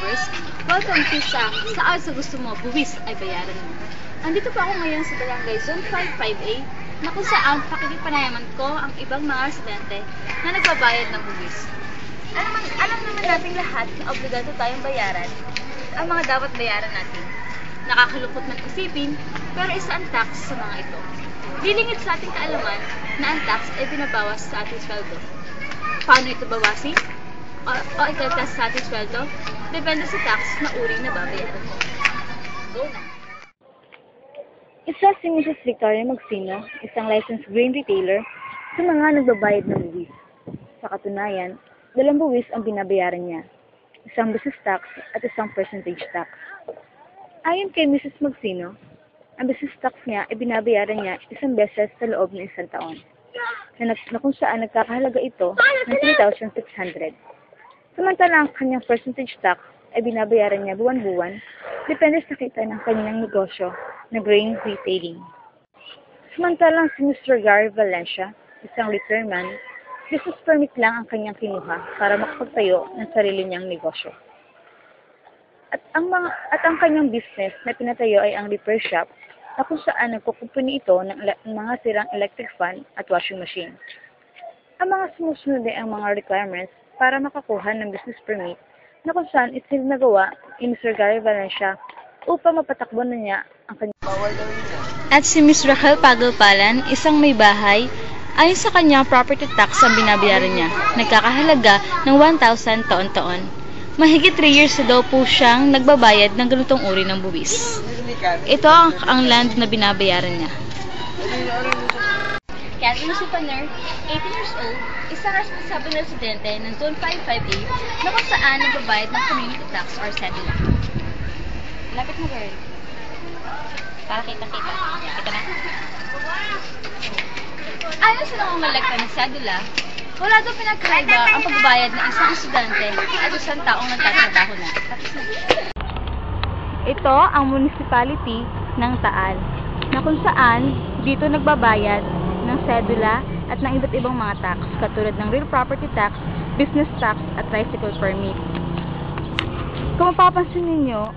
subscribers! Welcome to Saan sa Gusto Mo, Buwis ay Bayaran Mo. Andito po ako ngayon sa Barangay Zone 55A na kung saan pakikipanayaman ko ang ibang mga residente na nagbabayad ng buwis. Alam naman nating lahat na obligado tayong bayaran ang mga dapat bayaran natin. Nakakalungkot man isipin, pero isa ang tax sa mga ito. Dilingid sa ating kaalaman na ang tax ay binabawas sa ating sweldo. Paano ito bawasin? O ikaltas sa ating sweldo? Depende sa tax na uri na babayaran mo. Go na! Isa si Mrs. Victoria Magsino, isang licensed grain retailer, sa mga nagbabayad ng buwis. Sa katunayan, 2 buwis ang binabayaran niya, isang business tax at isang percentage tax. Ayon kay Mrs. Magsino, ang business tax niya ay binabayaran niya 1 beses sa loob ng 1 taon, na kung saan nagkakahalaga ito ng 3,600. Samantala ang kanyang percentage tax ay binabayaran niya buwan-buwan, depende sa kita ng kanyang negosyo na grain retailing. Samantalang si Mr. Gary Valencia, isang repairman, business permit lang ang kanyang kinuha para makapagtayo ng sarili niyang negosyo. At ang kanyang business na pinatayo ay ang repair shop na kung saan nagkukumpuni ito ng mga sirang electric fan at washing machine. Ang mga sumusunod ay ang mga requirements para makakuha ng business permit na kung saan isinagawa ni Mr. Gary Valencia upang mapatakbo na niya ang kanyang. At si Ms. Rachel Pagalpalan, isang may bahay, ayon sa kanyang property tax ang binabayaran niya, nagkakahalaga ng 1,000 taon-taon. Mahigit 3 years na daw po siyang nagbabayad ng ganitong uri ng buwis. Ito ang land na binabayaran niya. Catherine Supaner, 18 years old, isang responsable residente ng Zone 55A na kung saan nagbabayad ng community tax or cedula. Lapit mo, girl. Para kita-kita. Kita na? Ayon sa nangungalegta ng cedula, wala daw pinagkaiba ang pagbabayad ng isang estudyante at isang taong nagtatrabaho na. Ito ang municipality ng Taal, na kung saan dito nagbabayad ng cedula at ng iba't ibang mga tax, katulad ng real property tax, business tax, at tricycle permit. Kung mapapansin ninyo,